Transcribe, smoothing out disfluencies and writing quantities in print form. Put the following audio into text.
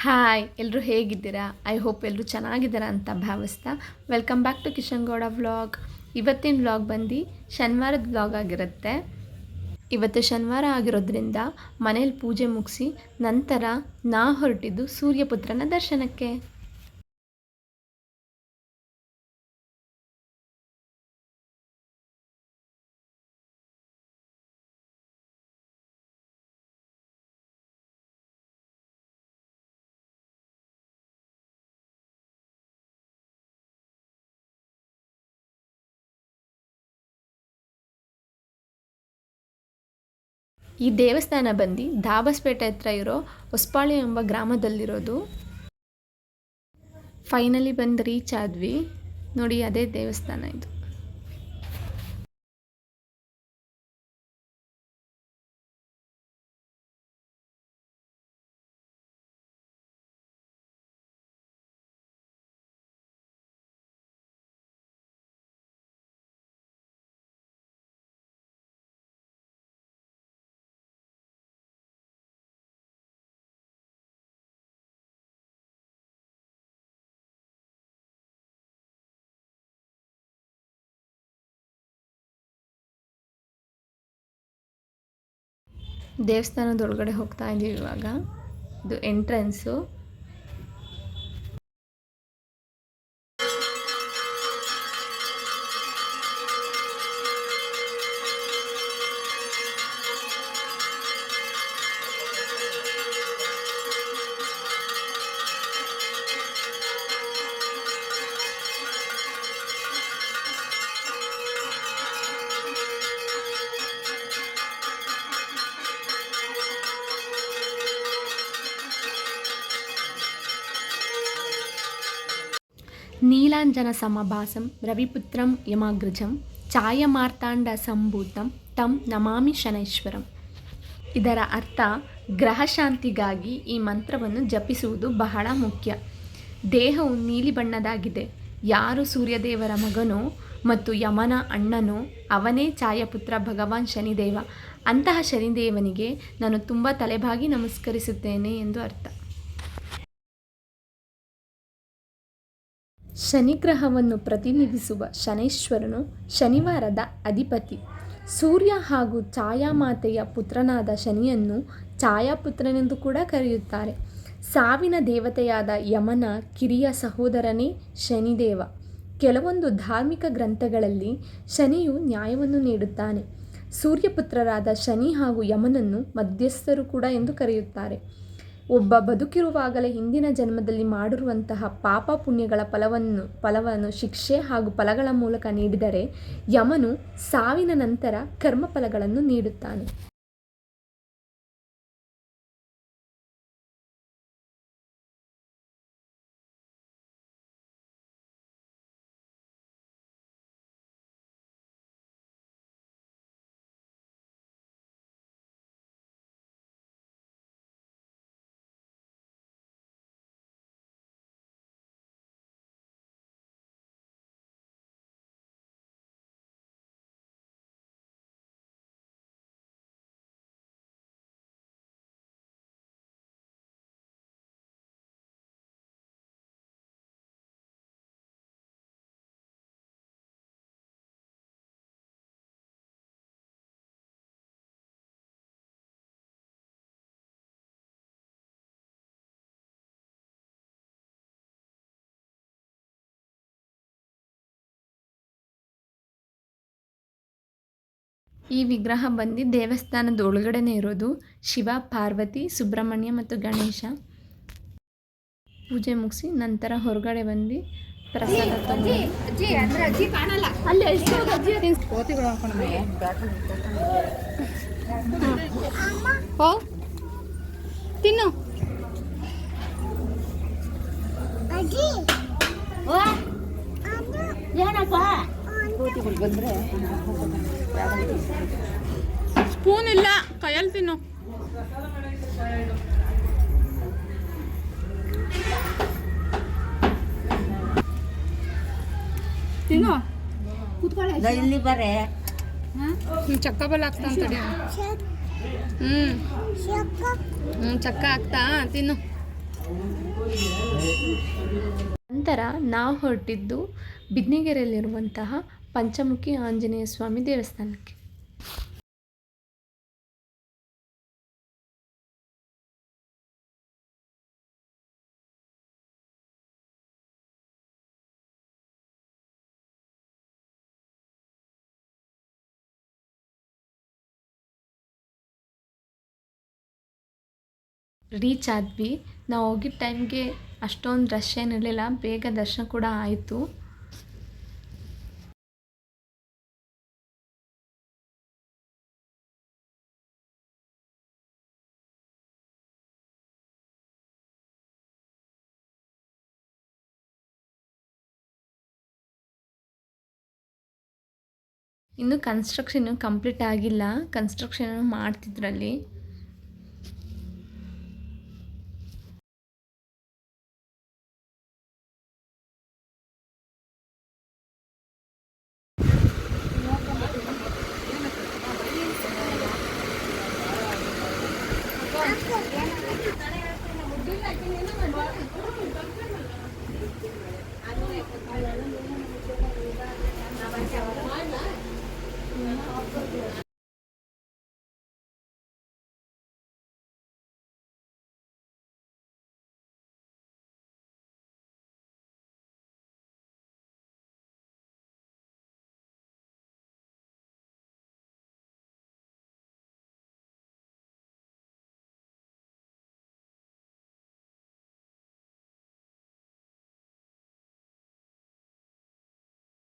Hi, ಎಲ್ಲರೂ ಹೇಗಿದ್ದೀರಾ? I hope ಎಲ್ಲರೂ ಚೆನ್ನಾಗಿದ್ದೀರಾ ಅಂತ ಭಾವಿಸ್ತಾ welcome back to Kishan Gowda vlog. ಇವತ್ತಿನ ವ್ಲಾಗ್ ಬಂದು ಶನಿವಾರದ ವ್ಲಾಗ್ ಆಗಿರುತ್ತೆ. ಇವತ್ತು ಶನಿವಾರ ಆಗಿರೋದ್ರಿಂದ ಮನೇಲಿ ಪೂಜೆ ಮುಗಿಸಿ ನಂತರ ಹೊರಟಿದ್ದು ಸೂರ್ಯಪುತ್ರನ ದರ್ಶನಕ್ಕೆ. ಈ ದೇವಸ್ಥಾನ ಬಂದು ದಾಬಸ್ಪೇಟೆ ಹತ್ರ ಇರೋ ಹೊಸಪಾಳ್ಯ ಎಂಬ ಗ್ರಾಮದಲ್ಲಿರೋದು. ಫೈನಲಿ ಬಂದು ರೀಚ್ ಆದ್ವಿ ನೋಡಿ, ಅದೇ ದೇವಸ್ಥಾನ ಇದು. ದೇವಸ್ಥಾನದೊಳಗಡೆ ಹೋಗ್ತಾ ಇದ್ದೀವಿ ಇವಾಗ. ಇದು ಎಂಟ್ರೆನ್ಸು. ನೀಲಾಂಜನ ಸಮಭಾಸಂ ರವಿಪುತ್ರಂ ಯಮಾಗ್ರಜಂ ಛಾಯಮಾರ್ತಾಂಡ ಸಂಭೂತಂ ತಂ ನಮಾಮಿ ಶನೈಶ್ವರಂ. ಇದರ ಅರ್ಥ, ಗ್ರಹಶಾಂತಿಗಾಗಿ ಈ ಮಂತ್ರವನ್ನು ಜಪಿಸುವುದು ಬಹಳ ಮುಖ್ಯ. ದೇಹವು ನೀಲಿ ಬಣ್ಣದಾಗಿದೆ. ಯಾರು ಸೂರ್ಯದೇವರ ಮಗನೋ ಮತ್ತು ಯಮನ ಅಣ್ಣನೋ ಅವನೇ ಛಾಯಪುತ್ರ ಭಗವಾನ್ ಶನಿದೇವ. ಅಂತಹ ಶನಿದೇವನಿಗೆ ನಾನು ತುಂಬ ತಲೆಬಾಗಿ ನಮಸ್ಕರಿಸುತ್ತೇನೆ ಎಂದು ಅರ್ಥ. ಶನಿಗ್ರಹವನ್ನು ಪ್ರತಿನಿಧಿಸುವ ಶನೈಶ್ವರನು ಶನಿವಾರದ ಅಧಿಪತಿ. ಸೂರ್ಯ ಹಾಗೂ ಛಾಯಾಮಾತೆಯ ಪುತ್ರನಾದ ಶನಿಯನ್ನು ಛಾಯಾಪುತ್ರನೆಂದು ಕೂಡ ಕರೆಯುತ್ತಾರೆ. ಸಾವಿನ ದೇವತೆಯಾದ ಯಮನ ಕಿರಿಯ ಸಹೋದರನೇ ಶನಿದೇವ. ಕೆಲವೊಂದು ಧಾರ್ಮಿಕ ಗ್ರಂಥಗಳಲ್ಲಿ ಶನಿಯು ನ್ಯಾಯವನ್ನು ನೀಡುತ್ತಾನೆ. ಸೂರ್ಯಪುತ್ರರಾದ ಶನಿ ಹಾಗೂ ಯಮನನ್ನು ಮಧ್ಯಸ್ಥರು ಕೂಡ ಎಂದು ಕರೆಯುತ್ತಾರೆ. ಒಬ್ಬ ಬದುಕಿರುವಾಗಲೇ ಹಿಂದಿನ ಜನ್ಮದಲ್ಲಿ ಮಾಡಿರುವಂತಹ ಪಾಪ ಪುಣ್ಯಗಳ ಫಲವನ್ನು ಶಿಕ್ಷೆ ಹಾಗೂ ಫಲಗಳ ಮೂಲಕ ನೀಡಿದರೆ ಯಮನು ಸಾವಿನ ನಂತರ ಕರ್ಮಫಲಗಳನ್ನು ನೀಡುತ್ತಾನೆ. ಈ ವಿಗ್ರಹ ಬಂದು ದೇವಸ್ಥಾನದ ಒಳಗಡೆನೇ ಇರೋದು. ಶಿವ, ಪಾರ್ವತಿ, ಸುಬ್ರಹ್ಮಣ್ಯ ಮತ್ತು ಗಣೇಶ. ಪೂಜೆ ಮುಗಿಸಿ ನಂತರ ಹೊರಗಡೆ ಬಂದು ಪ್ರಸಾದ ತಿನ್ನು. ಸ್ಪೂನ್ ಇಲ್ಲ, ಕೈಯಲ್ಲಿ ತಿನ್ನು. ತಿನ್ನು, ಇಲ್ಲಿ ಬರೇ ಚಕ್ಕ ಬಲ್ಲ ಆಗ್ತಾ ಅಂತಡಿ. ಚಕ್ಕ ಆಗ್ತಾ ತಿನ್ನು. ನಂತರ ನಾವು ಹೊರಟಿದ್ದು ಬಿದ್ನಿಗೆರೆಯಲ್ಲಿರುವಂತಹ ಪಂಚಮುಖಿ ಆಂಜನೇಯ ಸ್ವಾಮಿ ದೇವಸ್ಥಾನಕ್ಕೆ. ರೀಚ್ ಆದ್ವಿ. ನಾವು ಹೋಗಿದ್ದ ಟೈಮ್ಗೆ ಅಷ್ಟೊಂದು ರಶ್ ಏನಿರಲಿಲ್ಲ, ಬೇಗ ದರ್ಶನ ಕೂಡ ಆಯಿತು. ಇನ್ನು ಕನ್ಸ್ಟ್ರಕ್ಷನ್ ಕಂಪ್ಲೀಟ್ ಆಗಿಲ್ಲ, ಕನ್ಸ್ಟ್ರಕ್ಷನ್ ಮಾಡ್ತಿದ್ರಲ್ಲಿ.